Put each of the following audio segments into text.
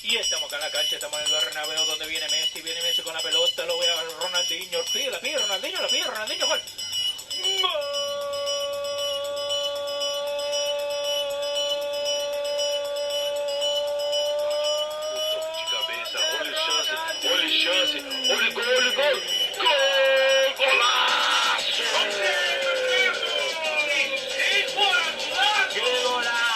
Y estamos acá en la cancha, estamos en el Bernabéu donde viene Messi con la pelota, lo ve a Ronaldinho, la pide Ronaldinho, gol. De cabeça, olha chance, olha gol, golaço! Que golaço!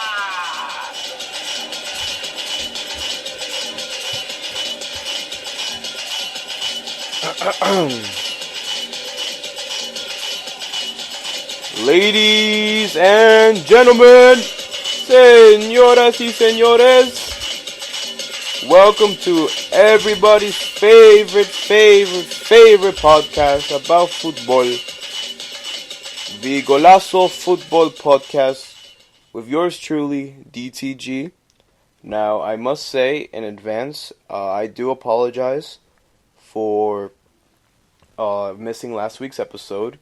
Ladies and gentlemen, señoras y señores, welcome to everybody's favorite podcast about football, the Golazo Football Podcast, with yours truly, DTG. Now, I must say in advance, I do apologize for missing last week's episode.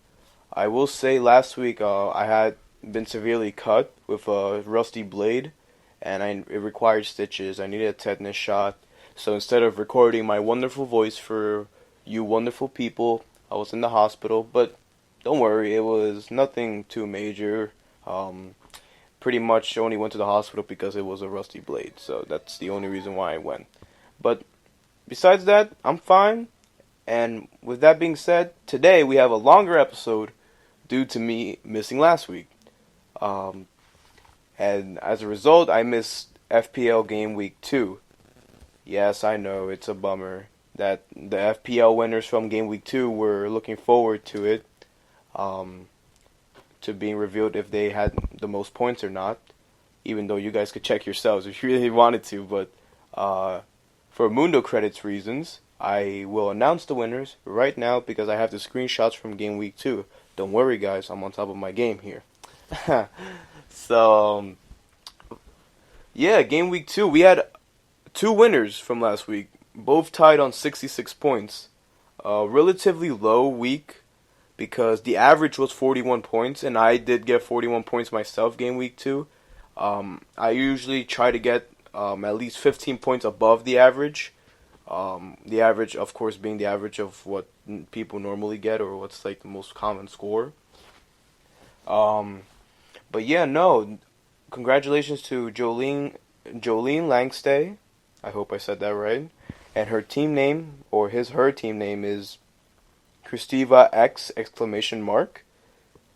I will say last week I had been severely cut with a rusty blade, and it required stitches. I needed a tetanus shot. So instead of recording my wonderful voice for you wonderful people, I was in the hospital. But don't worry, it was nothing too major. Pretty much only went to the hospital because it was a rusty blade. So that's the only reason why I went. But besides that, I'm fine. And with that being said, today we have a longer episode due to me missing last week. And as a result, I missed FPL Game Week 2. Yes, I know, it's a bummer that the FPL winners from Game Week 2 were looking forward to it, to being revealed if they had the most points or not, even though you guys could check yourselves if you really wanted to, but for Mundo Credits reasons, I will announce the winners right now because I have the screenshots from Game Week 2. Don't worry, guys, I'm on top of my game here. So, yeah, Game Week 2, we had two winners from last week, both tied on 66 points. Relatively low week because the average was 41 points, and I did get 41 points myself Game Week 2. I usually try to get at least 15 points above the average. The average, of course, being the average of what people normally get or what's like the most common score. But yeah, no, congratulations to Jolene Langstay. I hope I said that right. And her team name, or her team name is Kristiva X !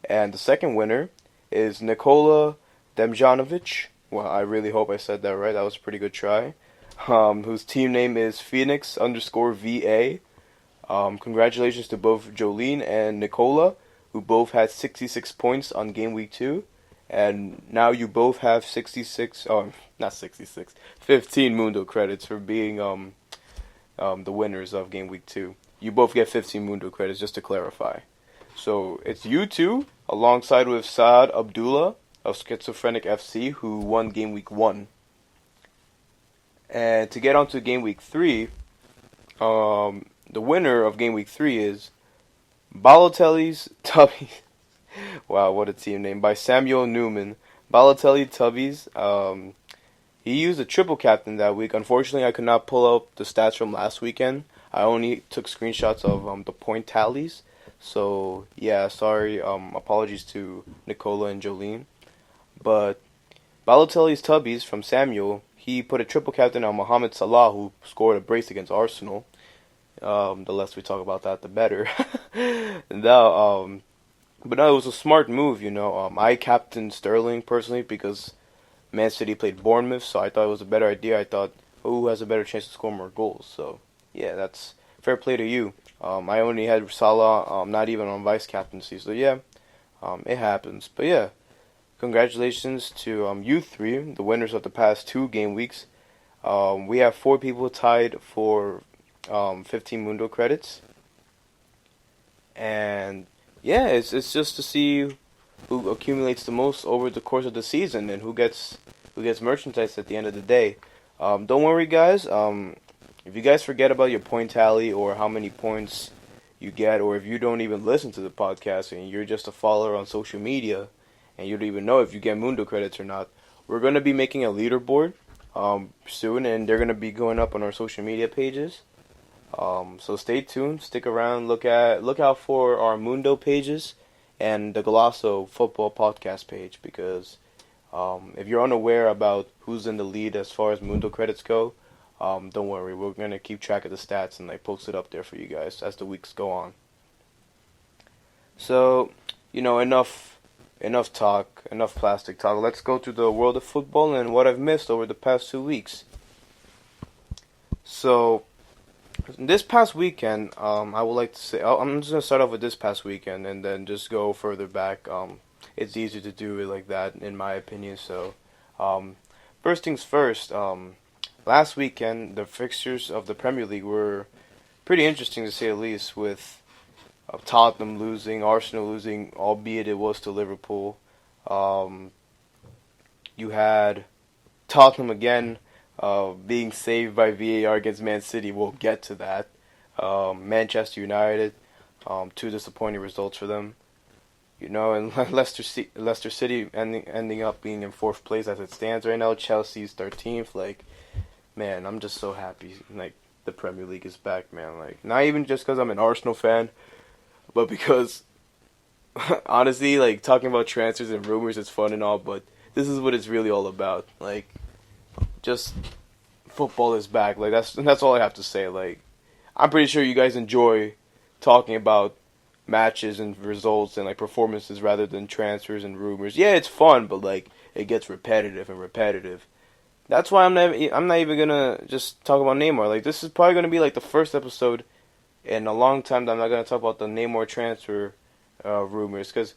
And the second winner is Nikola Demjanovic. Well, I really hope I said that right. That was a pretty good try. Whose team name is Phoenix_VA. Congratulations to both Jolene and Nicola, who both had 66 points on Game Week 2. And now you both have 15 Mundo credits for being the winners of Game Week 2. You both get 15 Mundo credits, just to clarify. So it's you two, alongside with Saad Abdullah of Schizophrenic FC, who won Game Week 1. And to get on to Game Week 3, the winner of Game Week 3 is Balotelli's Tubbies. Wow, what a team name. By Samuel Newman. Balotelli Tubbies. He used a triple captain that week. Unfortunately, I could not pull up the stats from last weekend. I only took screenshots of the point tallies. So, yeah, sorry. Apologies to Nicola and Jolene. But Balotelli's Tubbies from Samuel, he put a triple captain on Mohamed Salah, who scored a brace against Arsenal. The less we talk about that, the better. But no, it was a smart move, you know. I captained Sterling personally because Man City played Bournemouth, so I thought it was a better idea. I thought, who has a better chance to score more goals? So, yeah, that's fair play to you. I only had Salah, not even on vice captaincy, so yeah, it happens. But yeah, congratulations to you three, the winners of the past 2 game weeks. We have 4 people tied for 15 Mundo credits. And yeah, it's just to see who accumulates the most over the course of the season and who gets merchandise at the end of the day. Don't worry, guys. If you guys forget about your point tally or how many points you get, or if you don't even listen to the podcast and you're just a follower on social media and you don't even know if you get Mundo credits or not, we're going to be making a leaderboard soon, and they're gonna be going up on our social media pages. So stay tuned, stick around, look out for our Mundo pages and the Golasso Football Podcast page, because if you're unaware about who's in the lead as far as Mundo credits go, don't worry, we're gonna keep track of the stats and like post it up there for you guys as the weeks go on. So, enough talk, enough plastic talk. Let's go to the world of football and what I've missed over the past 2 weeks. So, this past weekend, I would like to say, I'm just going to start off with this past weekend and then just go further back. It's easier to do it like that, in my opinion. So, first things first, last weekend, the fixtures of the Premier League were pretty interesting to say the least, with Tottenham losing, Arsenal losing, albeit it was to Liverpool. You had Tottenham again being saved by VAR against Man City. We'll get to that. Manchester United, 2 disappointing results for them. And Leicester City ending up being in 4th place as it stands right now. Chelsea's 13th. Like, man, I'm just so happy. Like, the Premier League is back, man. Like, not even just because I'm an Arsenal fan, but because, honestly, like, talking about transfers and rumors is fun and all, but this is what it's really all about. Like, just football is back. Like, that's all I have to say. Like, I'm pretty sure you guys enjoy talking about matches and results and like performances rather than transfers and rumors. Yeah, it's fun, but like it gets repetitive. That's why I'm not even gonna just talk about Neymar. Like, this is probably gonna be like the first episode in a long time that I'm not gonna talk about the Neymar transfer rumors, because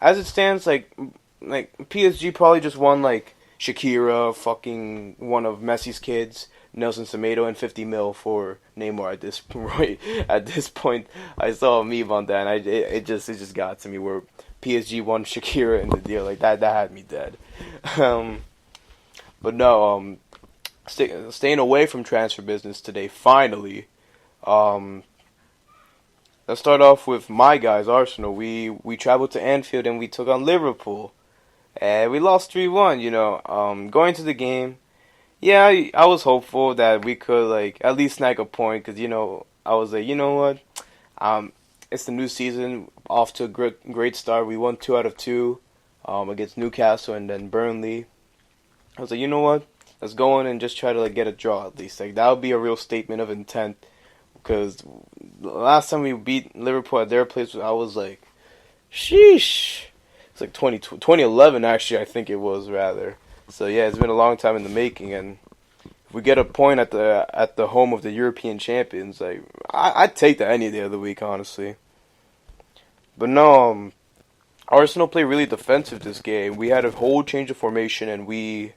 as it stands, like PSG probably just won like Shakira, fucking one of Messi's kids, Nelson Semedo, and 50 mil for Neymar at this point. I saw a meme on that, and it just got to me where PSG won Shakira in the deal. Like, that had me dead. But no, staying away from transfer business today, finally. Let's start off with my guys, Arsenal. We traveled to Anfield and we took on Liverpool. And we lost 3-1, going to the game. Yeah, I was hopeful that we could, like, at least snag a point, because, I was like, you know what, it's the new season, off to a great start. We won 2 out of 2 against Newcastle and then Burnley. I was like, you know what, let's go in and just try to, like, get a draw at least. Like, that would be a real statement of intent, because the last time we beat Liverpool at their place, I was like, sheesh. It's like 2011, actually, I think it was, rather. So yeah, it's been a long time in the making, and if we get a point at the home of the European champions, like, I'd take that any day of the week, honestly. But no, Arsenal played really defensive this game. We had a whole change of formation, and we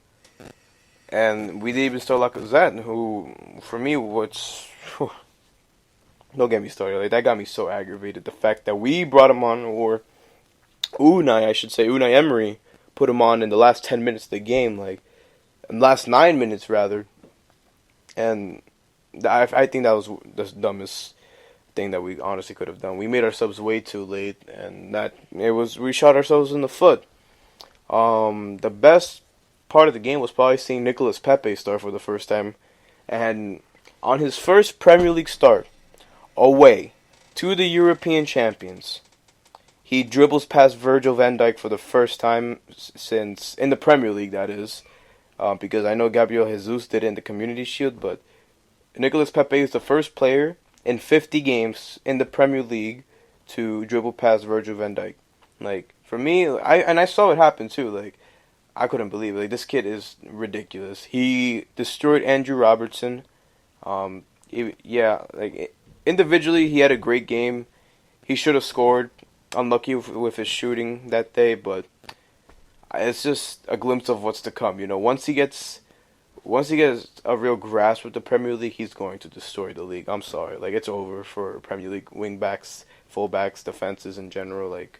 didn't even start Lacazette, who for me don't get me started. Like, that got me so aggravated. The fact that we brought him on, or Unai Emery put him on in the last 10 minutes of the game, like, last 9 minutes rather, and I think that was the dumbest thing that we honestly could have done. We made ourselves way too late, and we shot ourselves in the foot. The best part of the game was probably seeing Nicolas Pepe start for the first time, and on his first Premier League start, away to the European champions, he dribbles past Virgil van Dijk for the first time since, in the Premier League, that is. Because I know Gabriel Jesus did it in the Community Shield, but Nicolas Pepe is the first player in 50 games in the Premier League to dribble past Virgil van Dijk. Like, for me, I saw it happen too. Like, I couldn't believe it. Like, this kid is ridiculous. He destroyed Andrew Robertson. Individually, he had a great game. He should have scored. Unlucky with his shooting that day, but it's just a glimpse of what's to come. Once he gets a real grasp with the Premier League, he's going to destroy the league. I'm sorry, like, it's over for Premier League wingbacks, fullbacks, defenses in general. Like,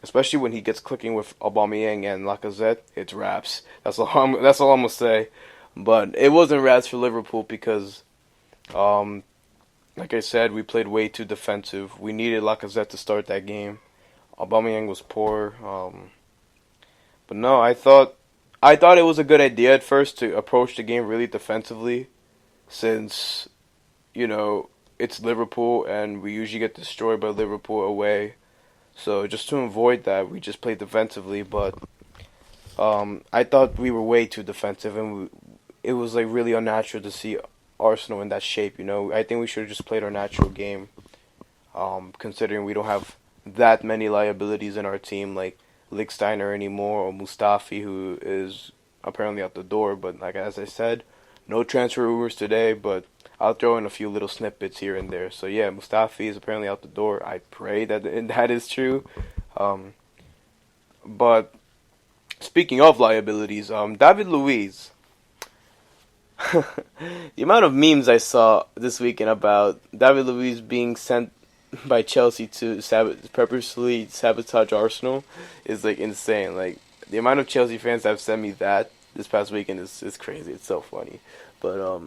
especially when he gets clicking with Aubameyang and Lacazette, it's wraps. That's all I'm gonna say. But it wasn't wraps for Liverpool because, like I said, we played way too defensive. We needed Lacazette to start that game. Aubameyang was poor. But no, I thought I thought it was a good idea at first to approach the game really defensively, since it's Liverpool and we usually get destroyed by Liverpool away. So just to avoid that, we just played defensively. But I thought we were way too defensive, and it was like really unnatural to see Arsenal in that shape. I think we should have just played our natural game. Considering we don't have that many liabilities in our team like Lichtsteiner anymore, or Mustafi, who is apparently out the door. But like as I said, no transfer rumors today, but I'll throw in a few little snippets here and there. So yeah, Mustafi is apparently out the door. I pray that that is true. But speaking of liabilities, David Luiz. The amount of memes I saw this weekend about David Luiz being sent by Chelsea to purposely sabotage Arsenal is like insane. Like the amount of Chelsea fans that have sent me that this past weekend is crazy. It's so funny. But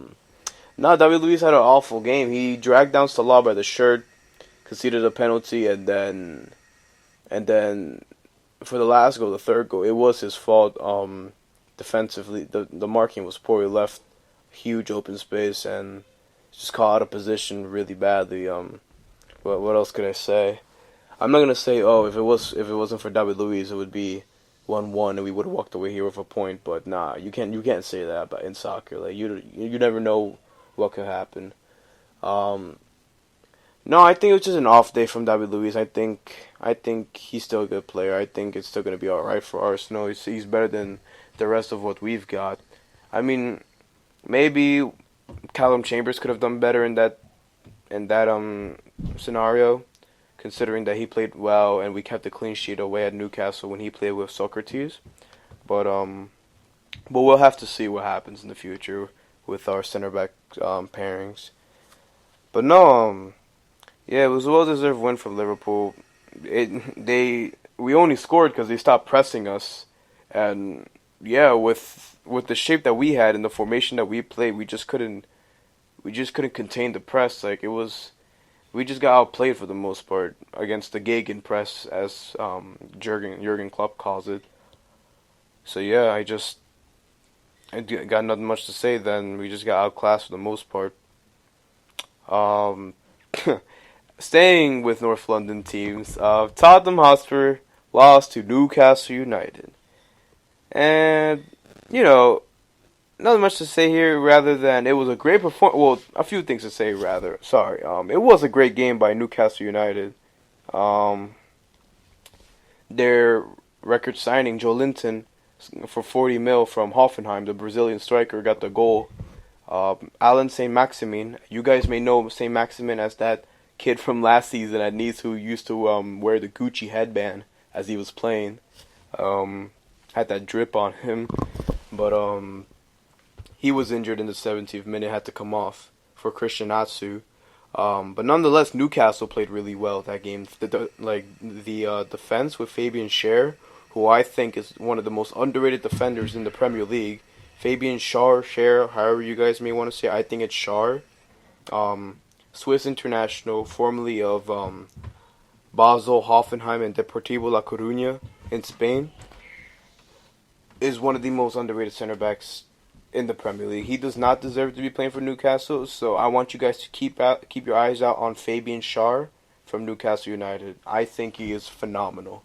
no, David Luiz had an awful game. He dragged down Salah by the shirt, conceded a penalty, and then for the last goal, the third goal, it was his fault. Defensively, the marking was poor. He left huge open space and just caught out of position really badly. What else could I say? I'm not gonna say if it wasn't for David Luiz, it would be 1-1 and we would have walked away here with a point. But nah, you can't say that about in soccer. Like you never know what could happen. No, I think it was just an off day from David Luiz. I think he's still a good player. I think it's still gonna be all right for Arsenal. He's better than the rest of what we've got. I mean, maybe Callum Chambers could have done better in that scenario, considering that he played well and we kept a clean sheet away at Newcastle when he played with Socrates. But we'll have to see what happens in the future with our center back pairings. But no, yeah, it was a well-deserved win from Liverpool. We only scored because they stopped pressing us, and yeah, with the shape that we had and the formation that we played, we just couldn't contain the press. Like we just got outplayed for the most part against the Gegen press, as Jurgen Klopp calls it. So yeah, I got nothing much to say. Then we just got outclassed for the most part. Staying with North London teams, Tottenham Hotspur lost to Newcastle United. And, nothing much to say here rather than it was a great performance. Well, a few things to say rather. Sorry. It was a great game by Newcastle United. Their record signing, Joe Linton, for 40 mil from Hoffenheim, the Brazilian striker, got the goal. Alan St. Maximin, you guys may know St. Maximin as that kid from last season at Nice who used to wear the Gucci headband as he was playing. Had that drip on him, but he was injured in the 70th minute, had to come off for Christian Atsu. But nonetheless, Newcastle played really well that game. The defense with Fabian Schär, who I think is one of the most underrated defenders in the Premier League. Fabian Schär, however you guys may want to say, I think it's Schär. Swiss international, formerly of Basel, Hoffenheim, and Deportivo La Coruña in Spain, is one of the most underrated center backs in the Premier League. He does not deserve to be playing for Newcastle, so I want you guys to keep your eyes out on Fabian Schär from Newcastle United. I think he is phenomenal.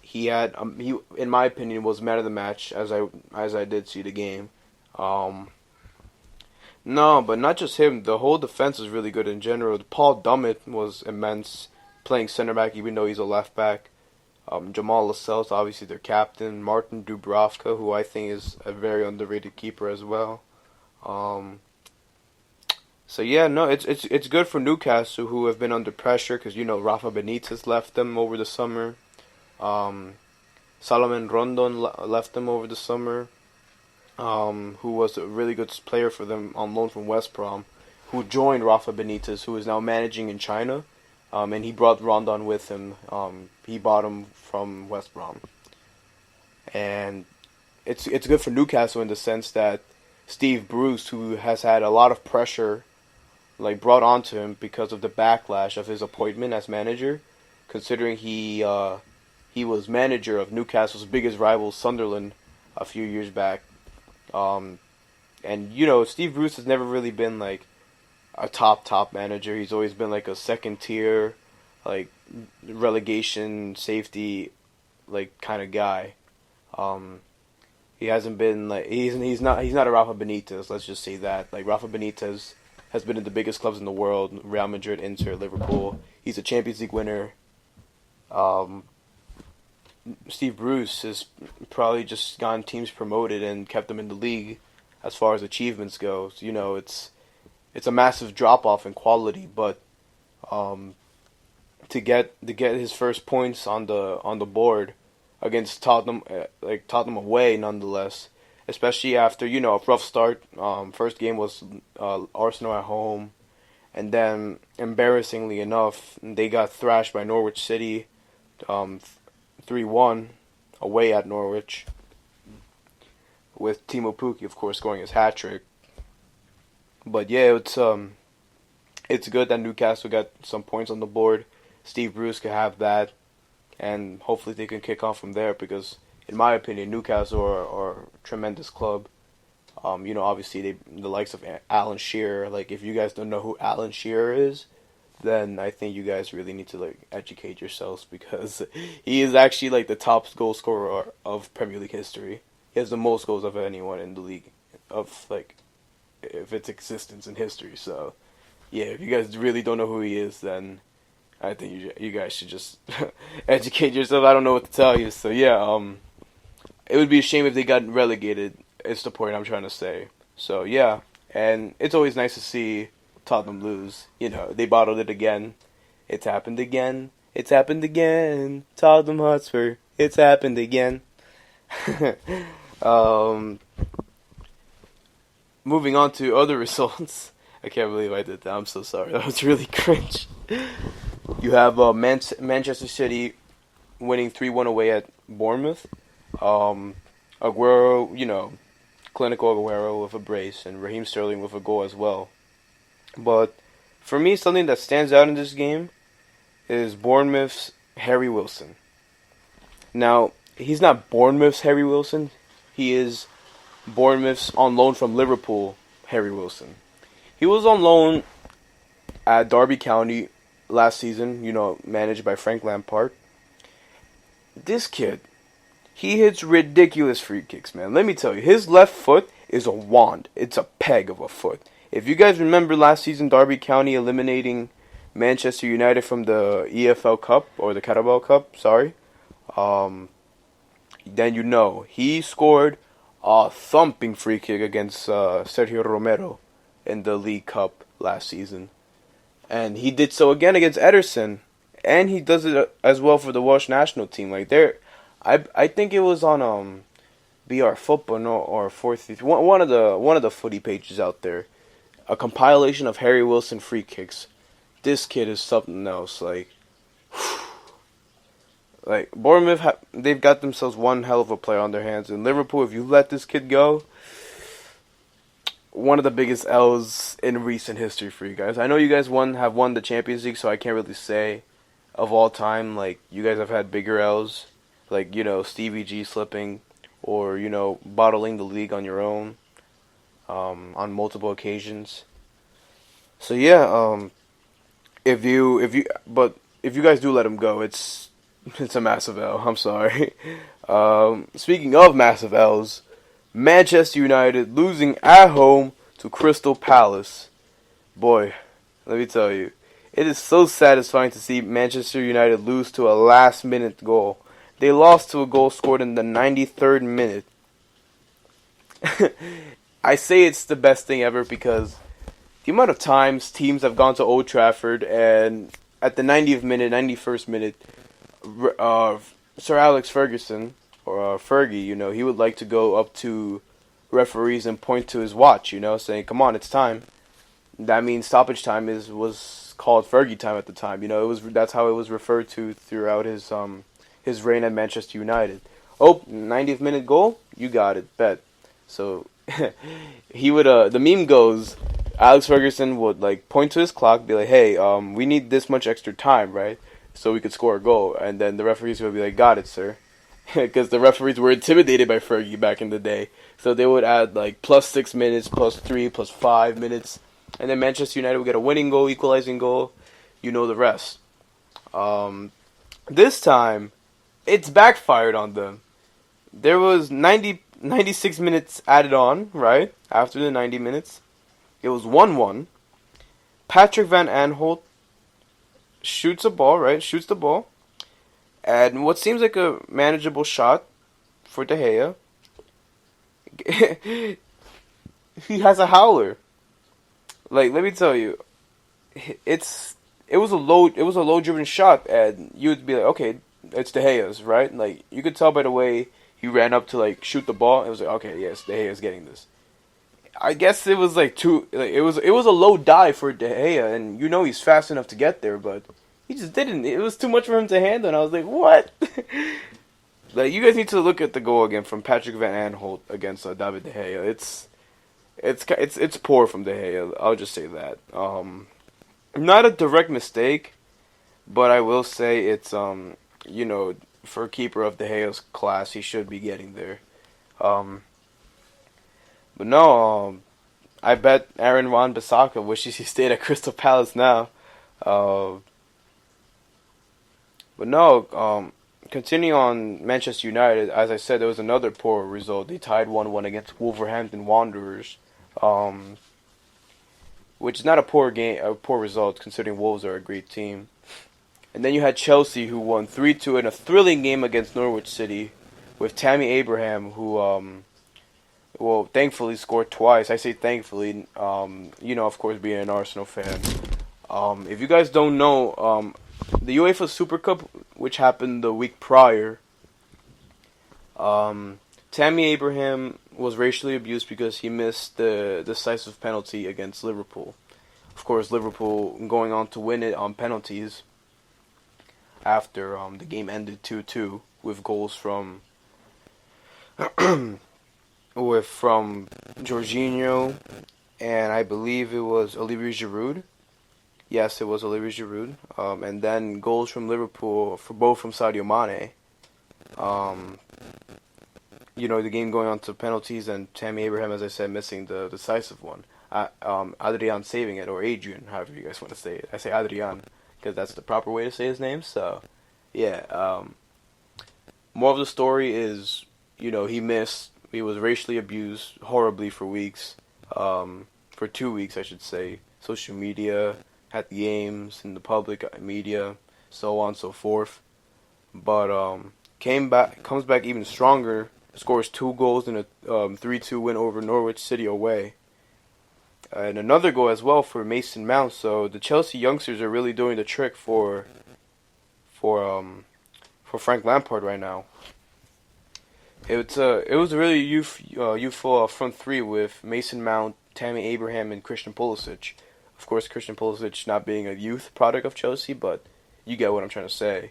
He in my opinion, was man of the match as I did see the game. No, but not just him. The whole defense is really good in general. Paul Dummett was immense, playing center back even though he's a left back. Jamal Lascelles, obviously their captain. Martin Dubravka, who I think is a very underrated keeper as well. So yeah, no, it's good for Newcastle, who have been under pressure because Rafa Benitez left them over the summer. Salomon Rondon left them over the summer. Who was a really good player for them on loan from West Brom, who joined Rafa Benitez, who is now managing in China. And he brought Rondon with him. He bought him from West Brom. And it's good for Newcastle in the sense that Steve Bruce, who has had a lot of pressure brought onto him because of the backlash of his appointment as manager, considering he was manager of Newcastle's biggest rival, Sunderland, a few years back. And Steve Bruce has never really been like a top manager. He's always been like a second tier, like relegation safety, like kind of guy. Um, he hasn't been like he's not a Rafa Benitez. Let's just say that. Like Rafa Benitez has been in the biggest clubs in the world: Real Madrid, Inter, Liverpool. He's a Champions League winner. Um, Steve Bruce has probably just gotten teams promoted and kept them in the league. As far as achievements goes, it's a massive drop off in quality, but um, to get his first points on the board against Tottenham, like Tottenham away, nonetheless. Especially after a rough start. First game was Arsenal at home, and then embarrassingly enough, they got thrashed by Norwich City, 3-1 away at Norwich, with Timo Pukki, of course, scoring his hat trick. But yeah, it's good that Newcastle got some points on the board. Steve Bruce can have that, and hopefully they can kick off from there because, in my opinion, Newcastle are a tremendous club. Obviously the likes of Alan Shearer. Like, if you guys don't know who Alan Shearer is, then I think you guys really need to like educate yourselves because he is actually like the top goal scorer of Premier League history. He has the most goals of anyone in the league of like if its existence in history. So yeah, if you guys really don't know who he is, then I think you guys should just educate yourself. I don't know what to tell you. So yeah, it would be a shame if they got relegated. It's the point I'm trying to say. So yeah, and it's always nice to see Tottenham lose. They bottled it again. It's happened again. It's happened again. Tottenham Hotspur. It's happened again. Moving on to other results. I can't believe I did that. I'm so sorry. That was really cringe. You have Manchester City winning 3-1 away at Bournemouth. Aguero, clinical Aguero with a brace, and Raheem Sterling with a goal as well. But for me, something that stands out in this game is Bournemouth's Harry Wilson. Now, he's not Bournemouth's Harry Wilson. He is Bournemouth's on loan from Liverpool Harry Wilson. He was on loan at Derby County last season, managed by Frank Lampard. This kid, he hits ridiculous free kicks, man. Let me tell you, his left foot is a wand. It's a peg of a foot. If you guys remember last season, Derby County eliminating Manchester United from the EFL Cup, or the Carabao Cup, sorry. Then he scored a thumping free kick against Sergio Romero in the League Cup last season. And he did so again against Ederson. And he does it as well for the Welsh national team. Like, I think it was on BR Football or one of the footy pages out there. A compilation of Harry Wilson free kicks. This kid is something else. Like Bournemouth, they've got themselves one hell of a player on their hands. And Liverpool, if you let this kid go, one of the biggest L's in recent history for you guys. I know you guys have won the Champions League, so I can't really say of all time. Like, you guys have had bigger L's, like Stevie G slipping, or bottling the league on your own, on multiple occasions. So yeah, if you guys do let him go, it's a massive L. I'm sorry. Speaking of massive L's, Manchester United losing at home to Crystal Palace. Boy, let me tell you, it is so satisfying to see Manchester United lose to a last-minute goal. They lost to a goal scored in the 93rd minute. I say it's the best thing ever because the amount of times teams have gone to Old Trafford and at the 90th minute, 91st minute, Sir Alex Ferguson, or Fergie, he would like to go up to referees and point to his watch, saying, "Come on, it's time." That means stoppage time was called Fergie time at the time. That's how it was referred to throughout his reign at Manchester United. Oh, 90th minute goal, you got it, bet. So he would. The meme goes, Alex Ferguson would point to his clock, be like, "Hey, we need this much extra time, right? So we could score a goal." And then the referees would be like, "Got it, sir." because the referees were intimidated by Fergie back in the day. So they would add like plus 6 minutes, plus 3, plus 5 minutes, and then Manchester United would get a winning goal, equalizing goal. You know the rest. This time, it's backfired on them. There was 96 minutes added on, right? After the 90 minutes. It was 1-1. Patrick Van Aanholt shoots a ball, right? Shoots the ball. And what seems like a manageable shot for De Gea. He has a howler. Like, let me tell you, it was a low driven shot, and you'd be like, okay, it's De Gea's, right? Like, you could tell by the way he ran up to like shoot the ball. It was like, okay, yes, De Gea's getting this. I guess it was like it was a low dive for De Gea, and you know he's fast enough to get there, but he just didn't. It was too much for him to handle, and I was like, what? Like, you guys need to look at the goal again from Patrick Van Aanholt against David De Gea. It's poor from De Gea. I'll just say that. Not a direct mistake, but I will say it's for a keeper of De Gea's class, he should be getting there. But no, I bet Aaron Wan-Bissaka wishes he stayed at Crystal Palace now. But no, continuing on Manchester United, as I said, there was another poor result. They tied 1-1 against Wolverhampton Wanderers, which is not a poor result considering Wolves are a great team. And then you had Chelsea, who won 3-2 in a thrilling game against Norwich City, with Tammy Abraham, who thankfully scored twice. I say thankfully, of course, being an Arsenal fan. If you guys don't know, the UEFA Super Cup, which happened the week prior, Tammy Abraham was racially abused because he missed the decisive penalty against Liverpool. Of course, Liverpool going on to win it on penalties after the game ended 2-2 with goals from Jorginho, and I believe it was Olivier Giroud. Yes, it was Olivier Giroud. And then goals from Liverpool, both from Sadio Mane. The game going on to penalties, and Tammy Abraham, as I said, missing the decisive one. Adrian saving it, or Adrian, however you guys want to say it. I say Adrian because that's the proper way to say his name. So, yeah. More of the story is, he missed. He was racially abused horribly for weeks. For 2 weeks, I should say. Social media, at the games, in the public media, so on and so forth. But comes back even stronger. Scores 2 goals in a 3-2 win over Norwich City away. And another goal as well for Mason Mount. So the Chelsea youngsters are really doing the trick for Frank Lampard right now. It was a really youthful front three with Mason Mount, Tammy Abraham, and Christian Pulisic. Of course, Christian Pulisic not being a youth product of Chelsea, but you get what I'm trying to say.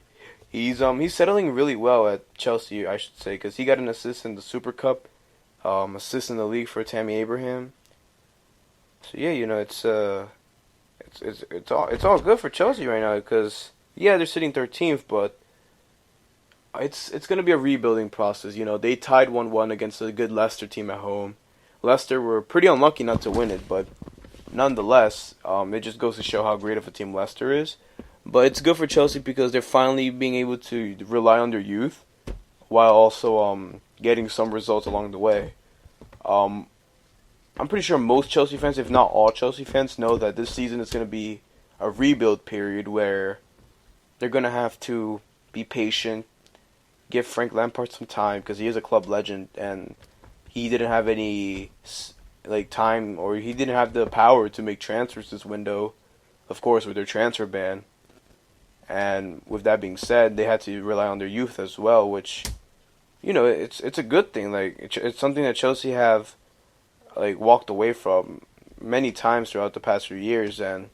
He's settling really well at Chelsea, I should say, because he got an assist in the Super Cup, assist in the league for Tammy Abraham. So yeah, it's all good for Chelsea right now because they're sitting 13th, but it's going to be a rebuilding process. They tied 1-1 against a good Leicester team at home. Leicester were pretty unlucky not to win it, but nonetheless, it just goes to show how great of a team Leicester is. But it's good for Chelsea because they're finally being able to rely on their youth while also getting some results along the way. I'm pretty sure most Chelsea fans, if not all Chelsea fans, know that this season is going to be a rebuild period where they're going to have to be patient, give Frank Lampard some time because he is a club legend and he didn't have any time, or he didn't have the power to make transfers this window, of course, with their transfer ban. And with that being said, they had to rely on their youth as well, which, it's a good thing. It's something that Chelsea have walked away from many times throughout the past few years. And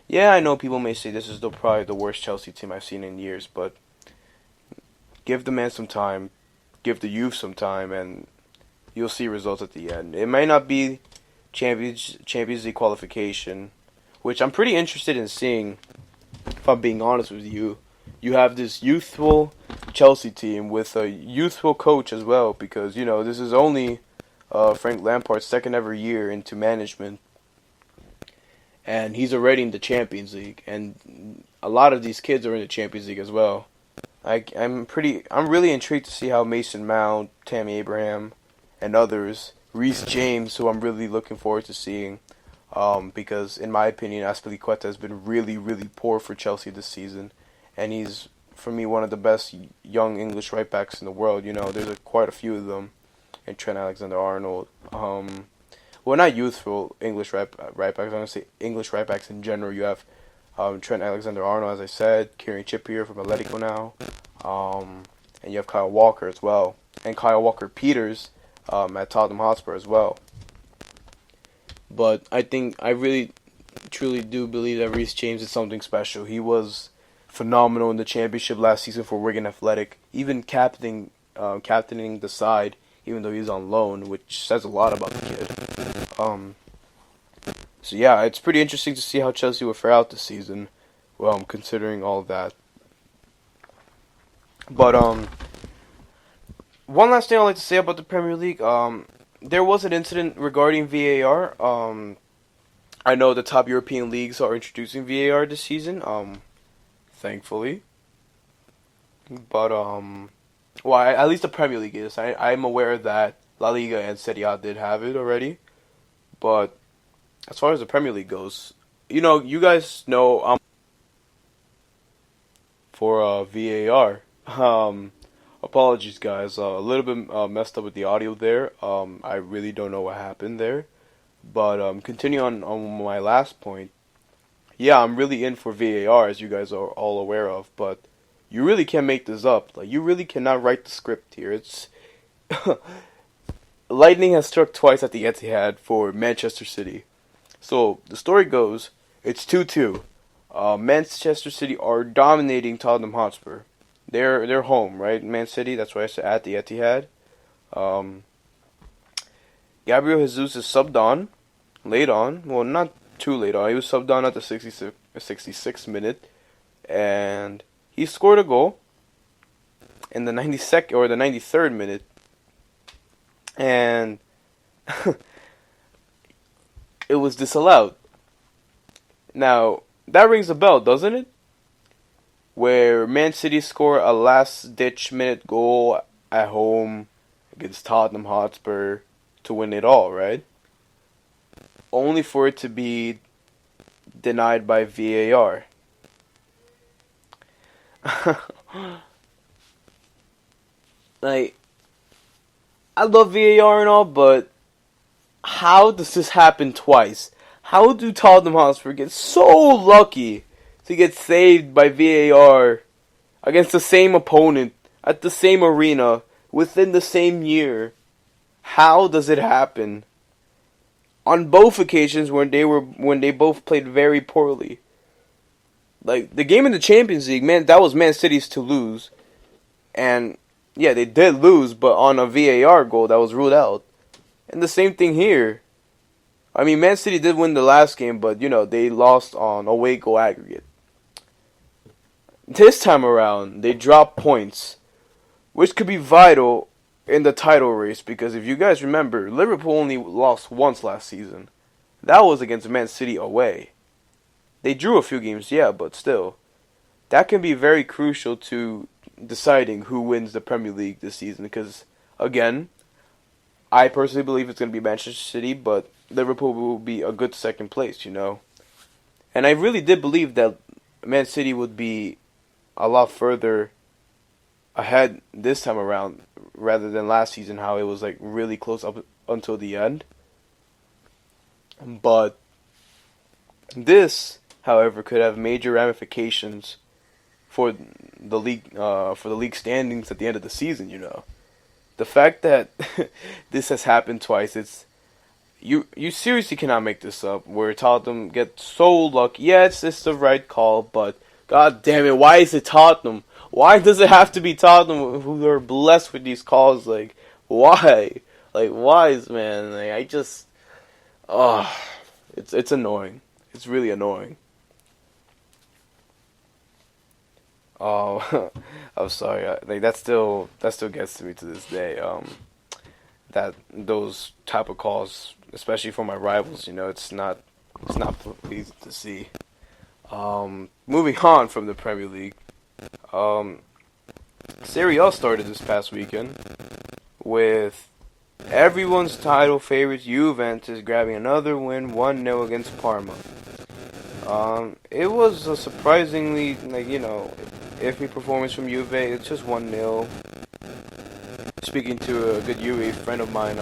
yeah, I know people may say this is probably the worst Chelsea team I've seen in years, but give the man some time, give the youth some time, and you'll see results at the end. It might not be Champions League qualification, which I'm pretty interested in seeing, if I'm being honest with you, you have this youthful Chelsea team with a youthful coach as well, because this is only Frank Lampard's second ever year into management, and he's already in the Champions League, and a lot of these kids are in the Champions League as well. I'm really intrigued to see how Mason Mount, Tammy Abraham, and others, Reece James, who I'm really looking forward to seeing, because in my opinion, Azpilicueta has been really, really poor for Chelsea this season, and he's, for me, one of the best young English right backs in the world. There's quite a few of them, and Trent Alexander-Arnold. Well, not youthful English right backs. I'm gonna say English right backs in general. You have Trent Alexander-Arnold, as I said, Kieran Trippier from Atletico now, and you have Kyle Walker as well, and Kyle Walker-Peters at Tottenham Hotspur as well. But I really, truly do believe that Reece James is something special. He was phenomenal in the championship last season for Wigan Athletic, even captaining the side, even though he's on loan, which says a lot about the kid. So yeah, it's pretty interesting to see how Chelsea will fare out this season, considering all of that. But one last thing I'd like to say about the Premier League. There was an incident regarding VAR. I know the top European leagues are introducing VAR this season, thankfully. But at least the Premier League is. I'm aware that La Liga and Serie A did have it already, but as far as the Premier League goes, you guys know for VAR. Apologies, guys. A little bit messed up with the audio there. I really don't know what happened there. But continue on my last point. Yeah, I'm really in for VAR, as you guys are all aware of. But you really can't make this up. Like, you really cannot write the script here. It's lightning has struck twice at the Etihad for Manchester City. So the story goes, it's 2-2. Manchester City are dominating Tottenham Hotspur. They're home, right? Man City, that's why I said at the Etihad. Gabriel Jesus is subbed on, late on. Well, not too late on. He was subbed on at the 66th minute, and he scored a goal in the 92nd or the 93rd minute, and it was disallowed. Now that rings a bell, doesn't it? Where Man City score a last-ditch minute goal at home against Tottenham Hotspur to win it all, right? Only for it to be denied by VAR. Like, I love VAR and all, but how does this happen twice? How do Tottenham Hotspur get so lucky to get saved by VAR against the same opponent at the same arena within the same year? How does it happen? On both occasions when they both played very poorly. Like the game in the Champions League, man, that was Man City's to lose. And yeah, they did lose, but on a VAR goal that was ruled out. And the same thing here. I mean, Man City did win the last game, but they lost on away goal aggregate. This time around, they dropped points, which could be vital in the title race, because if you guys remember, Liverpool only lost once last season. That was against Man City away. They drew a few games, yeah, but still. That can be very crucial to deciding who wins the Premier League this season, because, again, I personally believe it's going to be Manchester City, but Liverpool will be a good second place, And I really did believe that Man City would be a lot further ahead this time around rather than last season, how it was like really close up until the end. But this, however, could have major ramifications for the league standings at the end of the season, The fact that this has happened twice, it's you seriously cannot make this up, where Tottenham gets so lucky. Yes, it's the right call, but god damn it, why is it Tottenham? Why does it have to be Tottenham who are blessed with these calls? Like, why? Like, why is, man? Like, I just... it's annoying. It's really annoying. Oh, I'm sorry. Like that still gets to me to this day. That those type of calls, especially from my rivals, it's not pleasing to see. Moving on from the Premier League, um, Serie A started this past weekend with everyone's title favorites Juventus grabbing another win, 1-0 against Parma. It was a surprisingly, iffy performance from Juve. It's just 1-0. Speaking to a good Juve friend of mine,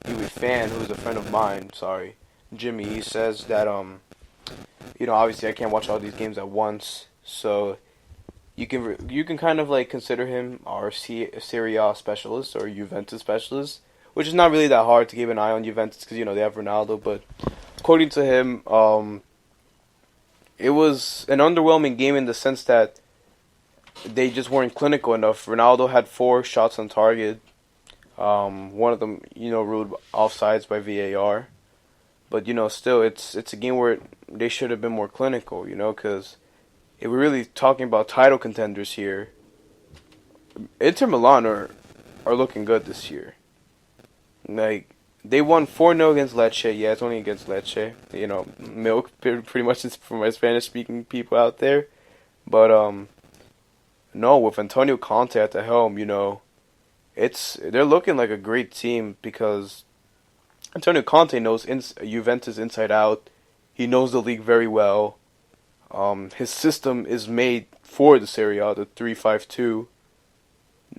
Juve fan who's a friend of mine, sorry, Jimmy, he says that, obviously I can't watch all these games at once, so you can kind of like consider him our Serie A specialist or Juventus specialist, which is not really that hard to keep an eye on Juventus because they have Ronaldo. But according to him, it was an underwhelming game in the sense that they just weren't clinical enough. Ronaldo had 4 shots on target. One of them, ruled offsides by VAR. But still, it's a game where they should have been more clinical. Because if we're really talking about title contenders here, Inter Milan are looking good this year. Like, they won 4-0 against Lecce. Yeah, it's only against Lecce. Milk, pretty much for my Spanish-speaking people out there. But, no, with Antonio Conte at the helm, they're looking like a great team because Antonio Conte knows Juventus inside out. He knows the league very well. His system is made for the Serie A, the 3-5-2,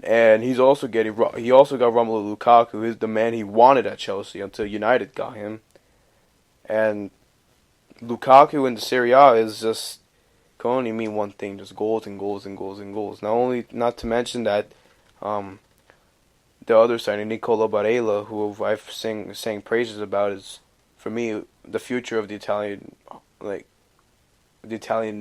and he also got Romelu Lukaku, who's the man he wanted at Chelsea until United got him. And Lukaku in the Serie A can only mean one thing: just goals and goals and goals and goals. Not to mention that, the other side, Nicola Barella, who I've sang praises about, is for me the future of the Italian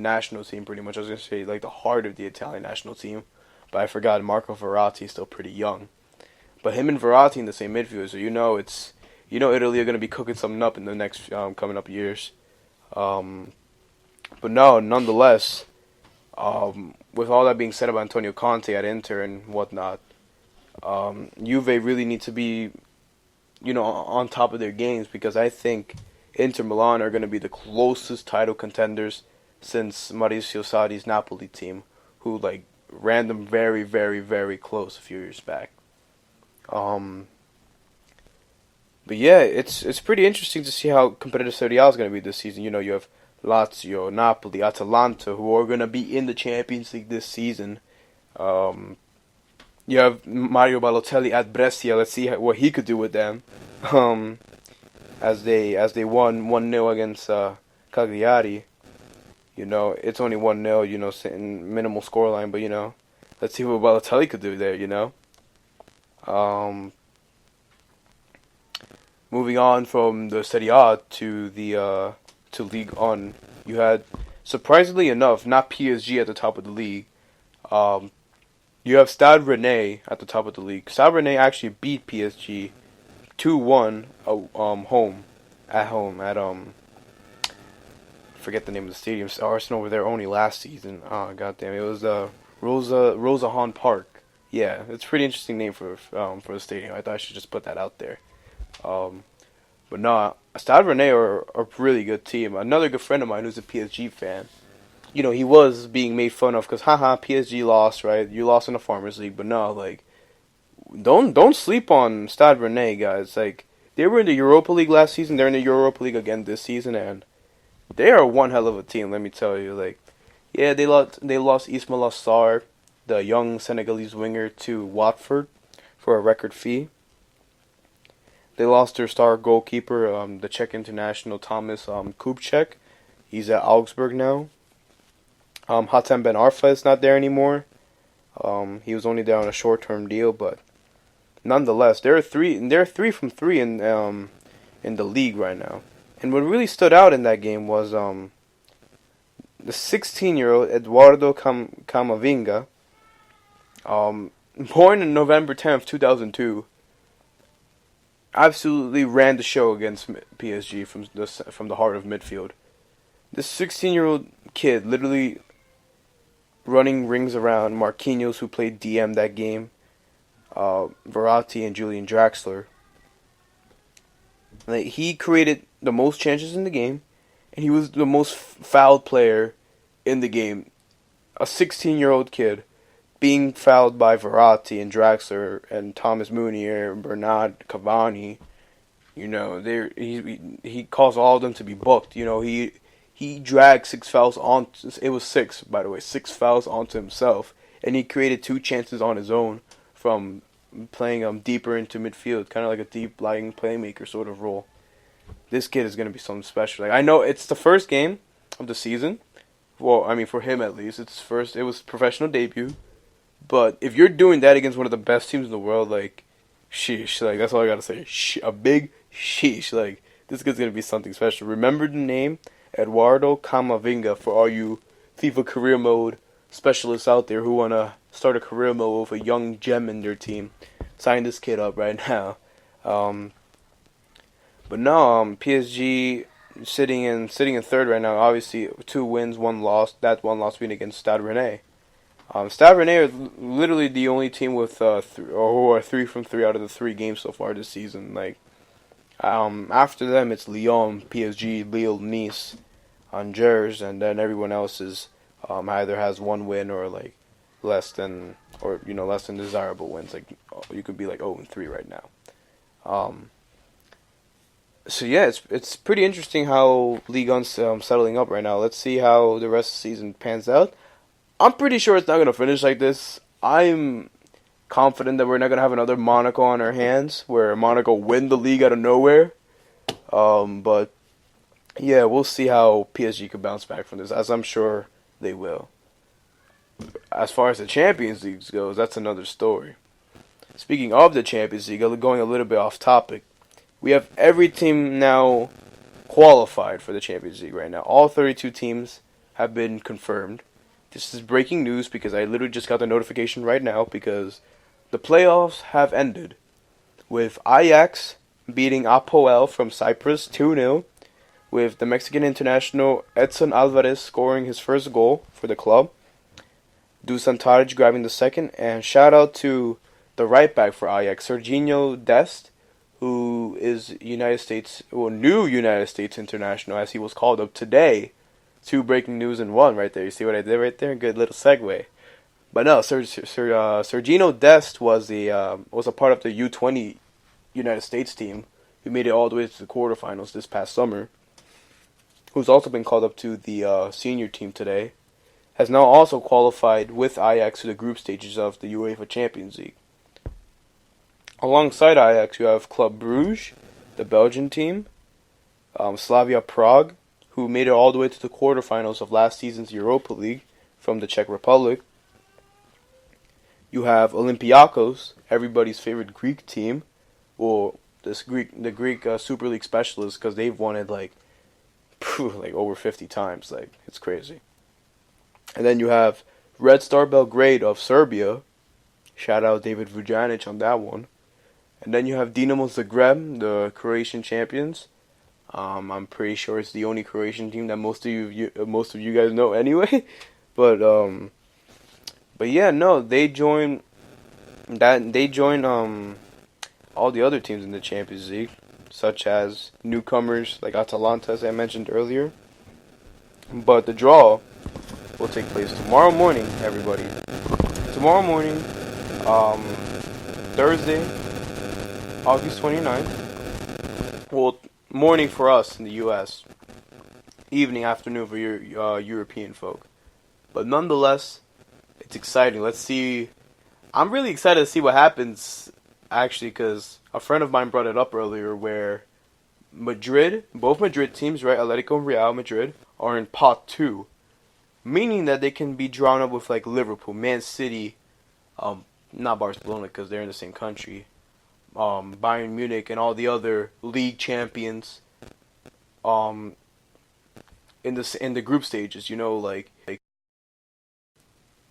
national team, pretty much. I was going to say, like, the heart of the Italian national team. But I forgot Marco Verratti is still pretty young. But him and Verratti in the same midfield, so Italy are going to be cooking something up in the next coming up years. But no, nonetheless, with all that being said about Antonio Conte at Inter and whatnot, Juve really need to be, on top of their games because I think Inter Milan are going to be the closest title contenders since Maurizio Sarri's Napoli team, who ran them very, very, very close a few years back. But yeah, it's pretty interesting to see how competitive Serie A is going to be this season. You have Lazio, Napoli, Atalanta, who are going to be in the Champions League this season. You have Mario Balotelli at Brescia. Let's see what he could do with them. As they won 1-0 against Cagliari. It's only 1-0, sitting minimal scoreline, but let's see what Balotelli could do there, Moving on from the Serie A to the to Ligue 1, you had, surprisingly enough, not PSG at the top of the league. You have Stade Rennais at the top of the league. Stade Rennais actually beat PSG 2-1 at forget the name of the stadium. Arsenal were there only last season. Oh goddamn, it was Rosa Park. Yeah, it's a pretty interesting name for the stadium. I thought I should just put that out there. But no, Stade Rennais are a really good team. Another good friend of mine who's a PSG fan. He was being made fun of because PSG lost, right? You lost in the Farmers League, but no, don't sleep on Stade Rennais, guys. They were in the Europa League last season. They're in the Europa League again this season, and they are one hell of a team. Let me tell you. Yeah, they lost Ismail Assar, the young Senegalese winger, to Watford for a record fee. They lost their star goalkeeper, the Czech international Thomas Kupček. He's at Augsburg now. Hatem Ben Arfa is not there anymore. He was only there on a short-term deal, but nonetheless, they're 3 from 3 in the league right now. And what really stood out in that game was the 16-year-old Eduardo Camavinga, born on November 10th, 2002. Absolutely ran the show against PSG from the heart of midfield. This 16-year-old kid literally running rings around Marquinhos, who played DM that game, Verratti, and Julian Draxler. Like, he created the most chances in the game, and he was the most fouled player in the game. A 16-year-old kid being fouled by Verratti and Draxler and Thomas Munier, Bernard, Cavani. You know, he caused all of them to be booked. You know, he dragged 6 fouls on. It was 6, by the way, 6 fouls onto himself, and he created 2 chances on his own from playing deeper into midfield, kind of like a deep lying playmaker sort of role. This kid is gonna be something special. Like, I know it's the first game of the season. Well, I mean, for him at least, it's first. It was professional debut. But if you're doing that against one of the best teams in the world, like, sheesh, like, that's all I gotta say. A big sheesh, like, this kid's gonna be something special. Remember the name Eduardo Camavinga for all you FIFA career mode specialists out there who wanna start a career mode with a young gem in their team. Sign this kid up right now. But no, PSG sitting in third right now. Obviously, 2 wins, 1 loss. That 1 loss being against Stade Rennais. Stade Rennais are literally the only team with who are 3 from 3 out of the 3 games so far this season. Like, after them, it's Lyon, PSG, Lille, Nice, Angers, and then everyone else is either has 1 win or like less than desirable wins. Like, you could be like 0-3 right now. So yeah, it's pretty interesting how Ligue 1's settling up right now. Let's see how the rest of the season pans out. I'm pretty sure it's not going to finish like this. I'm confident that we're not going to have another Monaco on our hands, where Monaco win the league out of nowhere. But yeah, we'll see how PSG can bounce back from this, as I'm sure they will. As far as the Champions League goes, that's another story. Speaking of the Champions League, going a little bit off topic, we have every team now qualified for the Champions League right now. All 32 teams have been confirmed. This is breaking news because I literally just got the notification right now because the playoffs have ended with Ajax beating Apoel from Cyprus 2-0, with the Mexican international Edson Alvarez scoring his first goal for the club, Dusan Tadic grabbing the second, and shout out to the right back for Ajax, Serginho Dest, who is new United States international, as he was called up today. 2 breaking news in 1 right there. You see what I did right there? Good little segue. But no, Serginho Dest was a part of the U20 United States team who made it all the way to the quarterfinals this past summer. Who's also been called up to the senior team today. Has now also qualified with Ajax to the group stages of the UEFA Champions League. Alongside Ajax, you have Club Brugge, the Belgian team, Slavia Prague, who made it all the way to the quarterfinals of last season's Europa League from the Czech Republic. You have Olympiacos, everybody's favorite Greek team, or the Greek Super League specialists, because they've won it like over 50 times. Like, it's crazy. And then you have Red Star Belgrade of Serbia. Shout out David Vujanic on that one. And then you have Dinamo Zagreb, the Croatian champions. I'm pretty sure it's the only Croatian team that most of you guys know anyway. But yeah, no, they join all the other teams in the Champions League, such as newcomers like Atalanta, as I mentioned earlier. But the draw will take place tomorrow morning, everybody. Tomorrow morning, Thursday, August 29th. Well, morning for us in the U.S. Evening, afternoon for your European folk. But nonetheless, it's exciting. Let's see. I'm really excited to see what happens, actually, because a friend of mine brought it up earlier where both Madrid teams, right, Atletico and Real Madrid, are in pot 2. Meaning that they can be drawn up with like Liverpool, Man City, not Barcelona because they're in the same country, Bayern Munich, and all the other league champions in the group stages. You know, like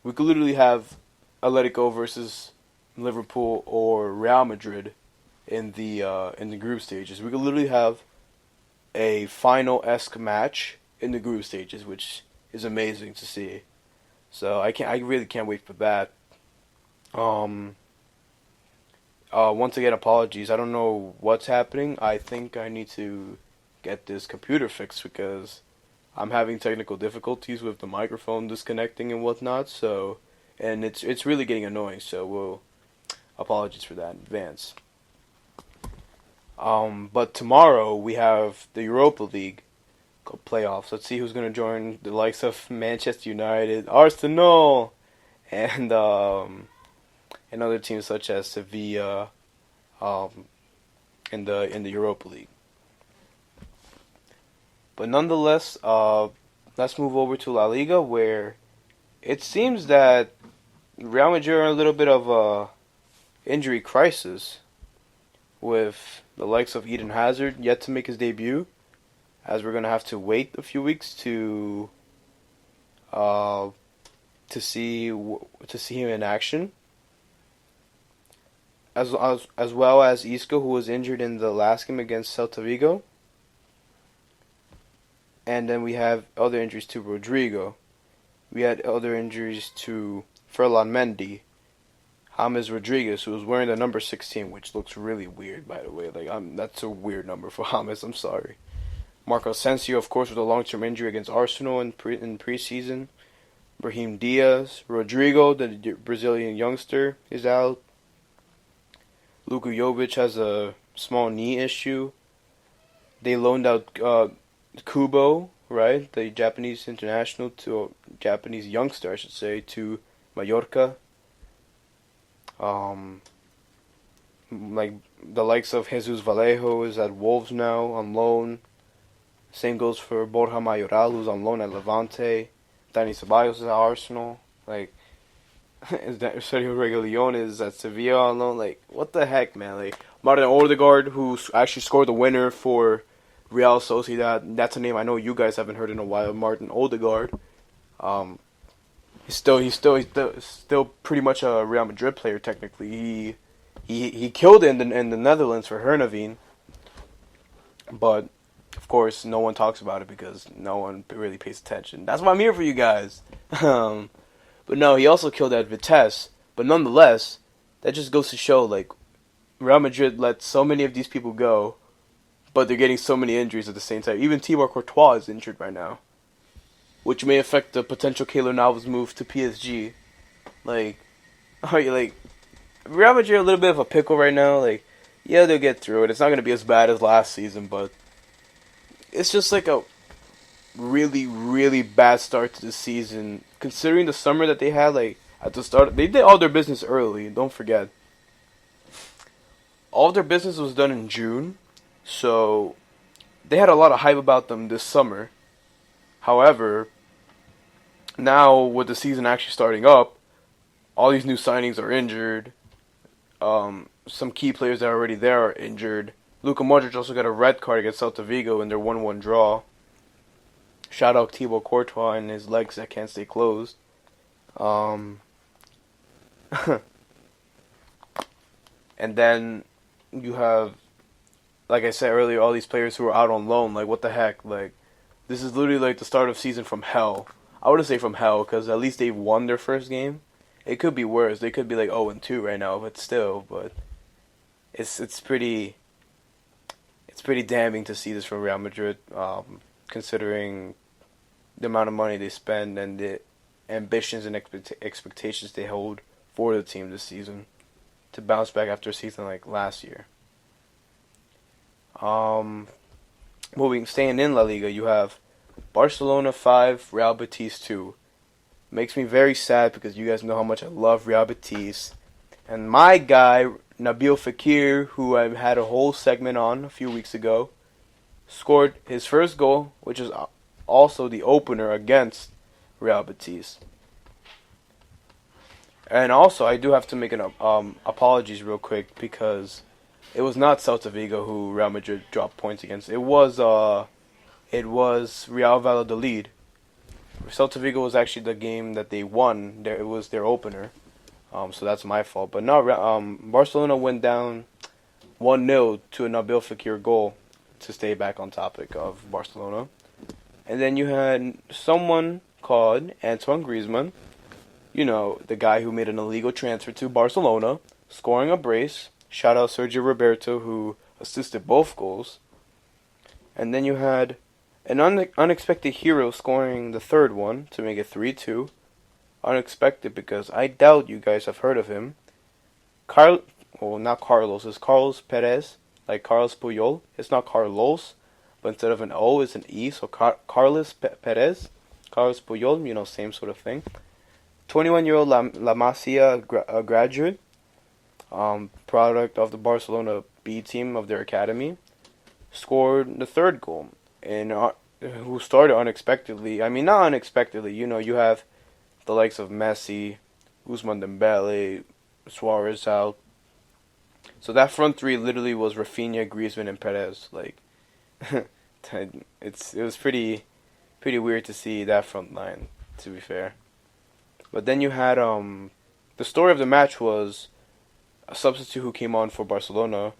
we could literally have Atletico versus Liverpool or Real Madrid in the group stages. We could literally have a final-esque match in the group stages, which is amazing to see. So I really can't wait for that. Once again, apologies. I don't know what's happening. I think I need to get this computer fixed because I'm having technical difficulties with the microphone disconnecting and whatnot. So, and it's really getting annoying. So, apologies for that in advance. But tomorrow we have the Europa League playoffs. Let's see who's going to join the likes of Manchester United, Arsenal, and other teams such as Sevilla, in the Europa League. But nonetheless, let's move over to La Liga, where it seems that Real Madrid are in a little bit of a injury crisis, with the likes of Eden Hazard yet to make his debut, as we're gonna have to wait a few weeks to see him in action, as well as Isco, who was injured in the last game against Celta Vigo. And then we have other injuries to Rodrigo. We had other injuries to Ferland Mendy, James Rodriguez, who was wearing the number 16, which looks really weird, by the way. That's a weird number for James. I'm sorry. Marco Asensio, of course, with a long-term injury against Arsenal in preseason. Brahim Diaz, Rodrigo, the Brazilian youngster, is out. Luka Jovic has a small knee issue. They loaned out Kubo, right, the Japanese international, to Japanese youngster, I should say, to Mallorca. Like the likes of Jesus Vallejo is at Wolves now on loan. Same goes for Borja Mayoral, who's on loan at Levante. Dani Ceballos is at Arsenal. Like, Sergio Reguilón is at Sevilla on loan. Like, what the heck, man? Like, Martin Odegaard, who actually scored the winner for Real Sociedad. That's a name I know you guys haven't heard in a while. Martin Odegaard. He's still pretty much a Real Madrid player technically. He killed it in the Netherlands for Heerenveen, but of course no one talks about it because no one really pays attention. That's why I'm here for you guys. But no, he also killed at Vitesse. But nonetheless, that just goes to show, like, Real Madrid let so many of these people go, but they're getting so many injuries at the same time. Even Thibaut Courtois is injured right now, which may affect the potential Keylor Navas move to PSG. Like, Real Madrid are a little bit of a pickle right now. Like, yeah, they'll get through it. It's not going to be as bad as last season, but it's just like a really, really bad start to the season. Considering the summer that they had, like, at the start, they did all their business early, don't forget. All their business was done in June, so they had a lot of hype about them this summer. However, now with the season actually starting up, all these new signings are injured. Some key players that are already there are injured. Luka Modric also got a red card against Celta Vigo in their 1-1 draw. Shout out Thibaut Courtois and his legs that can't stay closed. And then you have, like I said earlier, all these players who are out on loan. Like, what the heck? Like, this is literally like the start of season from hell. I wouldn't say from hell, because at least they won their first game. It could be worse. They could be like 0-2 right now, but still. But it's pretty damning to see this from Real Madrid, considering the amount of money they spend and the ambitions and expectations they hold for the team this season to bounce back after a season like last year. Staying in La Liga, you have Barcelona 5, Real Betis 2. Makes me very sad because you guys know how much I love Real Betis. And my guy, Nabil Fekir, who I had a whole segment on a few weeks ago, scored his first goal, which is also the opener against Real Betis. And also, I do have to make an apologies real quick because it was not Celta Vigo who Real Madrid dropped points against. It was Real Valladolid. Celta Vigo was actually the game that they won. It was their opener. So that's my fault. But no, Barcelona went down 1-0 to a Nabil Fekir goal to stay back on topic of Barcelona. And then you had someone called Antoine Griezmann, the guy who made an illegal transfer to Barcelona, scoring a brace. Shout out Sergio Roberto, who assisted both goals. And then you had an unexpected hero scoring the third one to make it 3-2. Unexpected because I doubt you guys have heard of him. Not Carlos, it's Carlos Perez, like Carlos Puyol. It's not Carlos, but instead of an O, it's an E, so Carlos Perez. Carlos Puyol, same sort of thing. 21-year-old La Masia graduate, product of the Barcelona B team of their academy, scored the third goal, and who started unexpectedly. I mean, not unexpectedly. You have the likes of Messi, Ousmane Dembele, Suarez out. So that front three literally was Rafinha, Griezmann, and Perez. Like, it was pretty weird to see that front line, to be fair. But then you had the story of the match was a substitute who came on for Barcelona.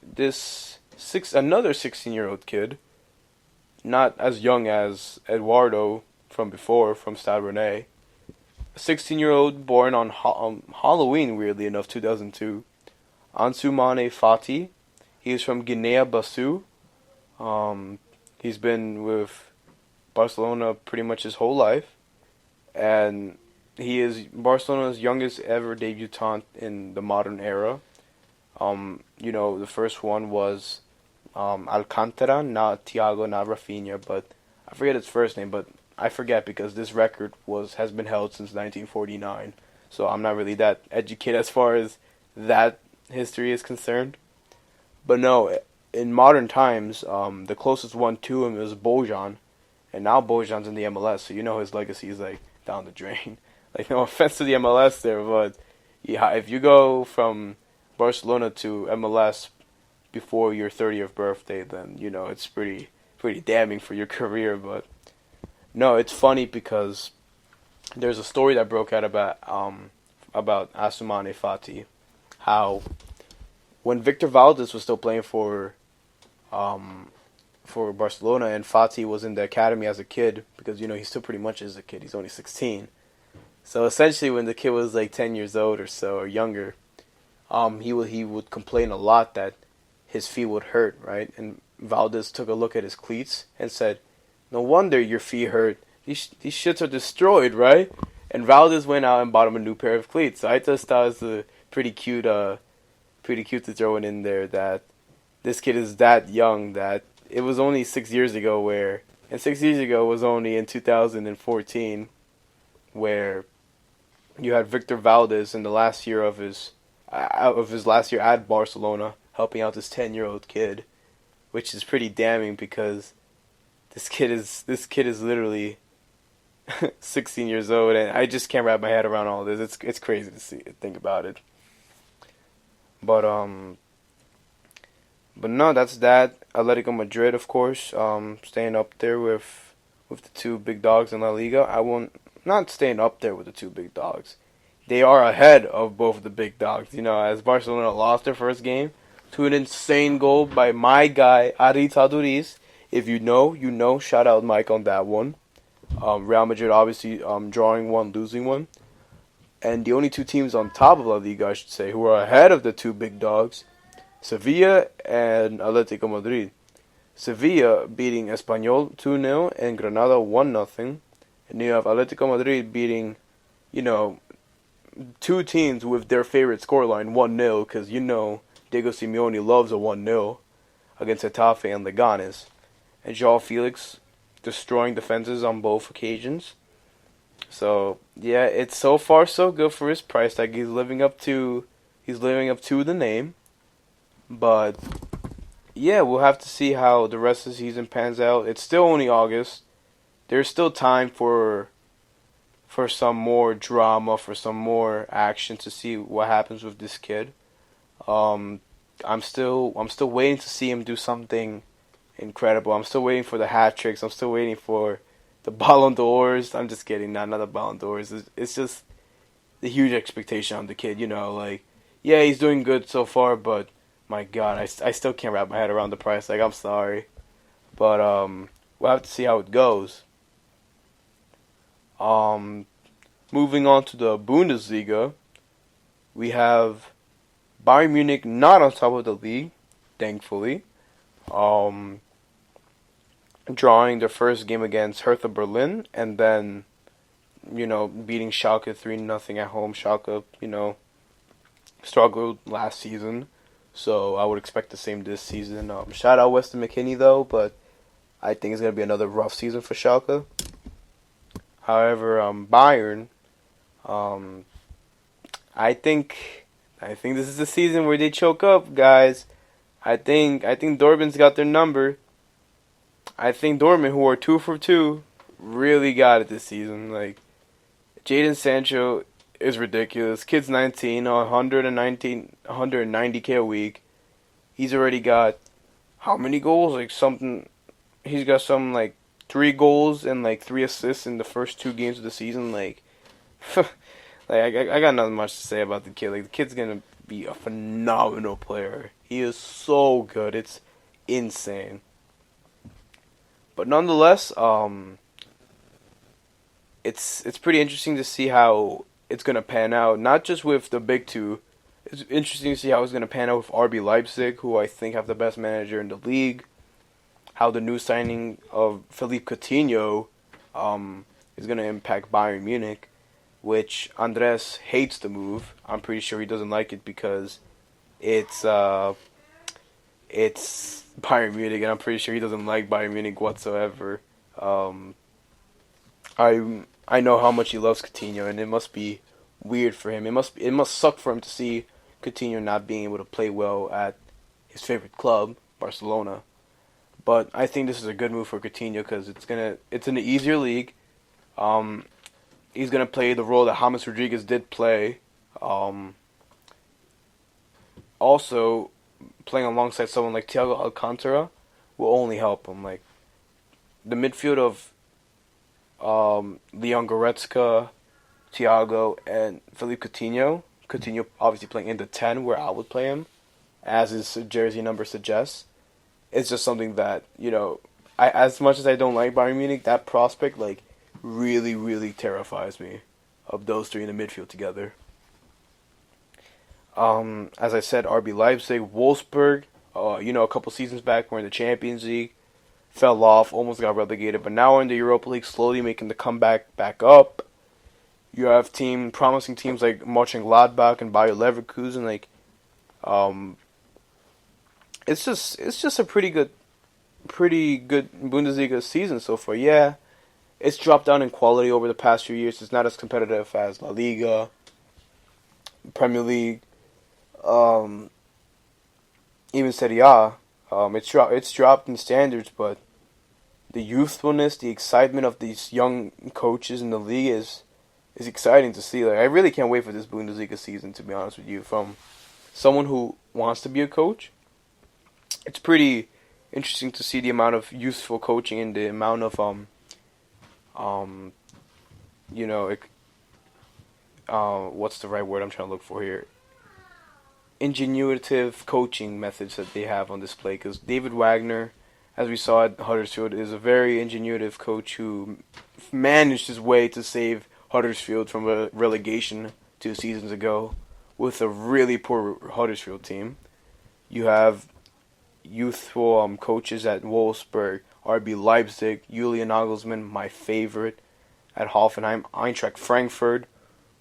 Another 16-year-old kid, not as young as Eduardo from before, from Stade Rennais. A 16-year-old born on Halloween, weirdly enough, 2002. Ansoumana Fati. He is from Guinea-Bissau. He's been with Barcelona pretty much his whole life. And he is Barcelona's youngest ever debutant in the modern era. The first one was Alcantara, not Thiago, not Rafinha, but I forget his first name, but I forget because this record has been held since 1949. So I'm not really that educated as far as that history is concerned. But no, in modern times, the closest one to him is Bojan, and now Bojan's in the MLS, so his legacy is like down the drain. Like, no offense to the MLS there, but yeah, if you go from Barcelona to MLS before your 30th birthday, then it's pretty damning for your career. But no, it's funny because there's a story that broke out about Ansoumana Fati, how when Victor Valdez was still playing for Barcelona and Fati was in the academy as a kid, because he still pretty much is a kid. He's only 16. So essentially, when the kid was like 10 years old or so or younger, he would complain a lot that his feet would hurt, right? And Valdez took a look at his cleats and said, "No wonder your feet hurt. These shits are destroyed, right?" And Valdez went out and bought him a new pair of cleats. So I just thought it was pretty cute to throw it in there that this kid is that young, that it was only 6 years ago and 6 years ago was only in 2014, where you had Victor Valdez in the last year of his last year at Barcelona helping out this 10-year-old kid, which is pretty damning because this kid is literally 16 years old, and I just can't wrap my head around all this. It's crazy to think about it. But no, that's that. Atletico Madrid, of course, staying up there with the two big dogs in La Liga. Not staying up there with the two big dogs. They are ahead of both of the big dogs. As Barcelona lost their first game to an insane goal by my guy, Aritz Aduriz. If you know, you know. Shout out Mike on that one. Real Madrid obviously drawing one, losing one. And the only two teams on top of La Liga, I should say, who are ahead of the two big dogs, Sevilla and Atletico Madrid. Sevilla beating Espanyol 2-0 and Granada 1-0. And you have Atletico Madrid beating, two teams with their favorite scoreline 1-0, because Diego Simeone loves a 1-0 against Getafe and Leganes. And João Felix destroying defenses on both occasions. So yeah, it's so far so good for his price tag. He's living up to the name. But yeah, we'll have to see how the rest of the season pans out. It's still only August. There's still time for some more drama, for some more action, to see what happens with this kid. I'm still waiting to see him do something incredible. I'm still waiting for the hat tricks. I'm still waiting for the Ballon d'Ors. I'm just kidding. Not the Ballon d'Ors. It's just the huge expectation on the kid. Yeah, he's doing good so far, but my God, I still can't wrap my head around the price. Like, I'm sorry, but we'll have to see how it goes. moving on to the Bundesliga, we have Bayern Munich not on top of the league, thankfully. Drawing their first game against Hertha Berlin, and then, beating Schalke 3-0 at home. Schalke, struggled last season, so I would expect the same this season. Shout out Weston McKennie, though, but I think it's going to be another rough season for Schalke. However, Bayern, I think this is the season where they choke up, guys. I think Dortmund's got their number. I think Dortmund, who are 2 for 2, really got it this season. Like, Jadon Sancho is ridiculous. Kid's 19, 190K a week. He's already got how many goals? He's got 3 goals and 3 assists in the first 2 games of the season. I got nothing much to say about the kid. The kid's gonna be a phenomenal player. He is so good. It's insane. But nonetheless, it's pretty interesting to see how it's gonna pan out. Not just with the big two. It's interesting to see how it's gonna pan out with RB Leipzig, who I think have the best manager in the league. How the new signing of Philippe Coutinho is gonna impact Bayern Munich, which Andres hates the move. I'm pretty sure he doesn't like it because it's Bayern Munich, and I'm pretty sure he doesn't like Bayern Munich whatsoever. I know how much he loves Coutinho, and it must be weird for him. It must suck for him to see Coutinho not being able to play well at his favorite club, Barcelona. But I think this is a good move for Coutinho because it's in the easier league. He's gonna play the role that James Rodriguez did play. Also, playing alongside someone like Thiago Alcantara will only help him. Like, the midfield of Leon Goretzka, Thiago, and Philippe Coutinho. Coutinho obviously playing in the 10 where I would play him, as his jersey number suggests. It's just something that, as much as I don't like Bayern Munich, that prospect, really, really terrifies me, of those 3 in the midfield together. As I said, RB Leipzig, Wolfsburg, a couple seasons back were in the Champions League, fell off, almost got relegated, but now in the Europa League, slowly making the comeback back up. You have promising teams like Mönchengladbach and Bayer Leverkusen. It's just a pretty good Bundesliga season so far. Yeah, it's dropped down in quality over the past few years. It's not as competitive as La Liga, Premier League, even Serie A. It's dropped in standards, but the youthfulness, the excitement of these young coaches in the league is exciting to see. I really can't wait for this Bundesliga season, to be honest with you. From someone who wants to be a coach, it's pretty interesting to see the amount of youthful coaching and the amount of what's the right word I'm trying to look for here? Ingenuitive coaching methods that they have on display. Because David Wagner, as we saw at Huddersfield, is a very ingenuitive coach who managed his way to save Huddersfield from a relegation 2 seasons ago with a really poor Huddersfield team. You have youthful coaches at Wolfsburg, RB Leipzig, Julian Nagelsmann, my favorite, at Hoffenheim, Eintracht Frankfurt,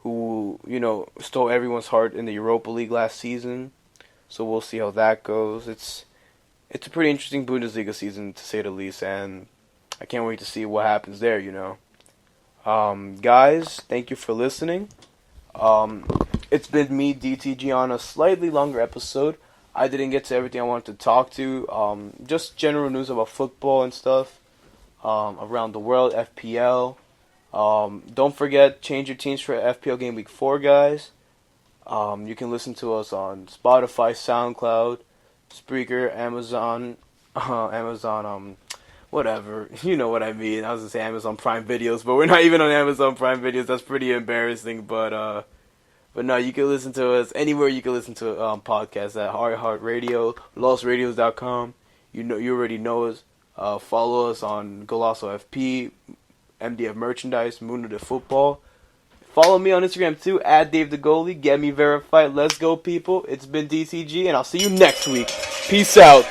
who, stole everyone's heart in the Europa League last season. So we'll see how that goes. It's a pretty interesting Bundesliga season, to say the least, and I can't wait to see what happens there, Guys, thank you for listening. It's been me, DTG, on a slightly longer episode. I didn't get to everything I wanted to talk to. Just general news about football and stuff around the world, FPL. Don't forget, change your teams for FPL Game Week 4, guys. You can listen to us on Spotify, SoundCloud, Spreaker, Amazon, whatever. You know what I mean. I was going to say Amazon Prime Videos, but we're not even on Amazon Prime Videos. That's pretty embarrassing, but no, you can listen to us anywhere you can listen to podcasts at iHeartRadio, LostRadios.com. You already know us. Follow us on Golasso FP, MDF Merchandise, Mundo de Futbol. Follow me on Instagram too, at Dave the Goalie. Get me verified. Let's go, people. It's been DTG, and I'll see you next week. Peace out.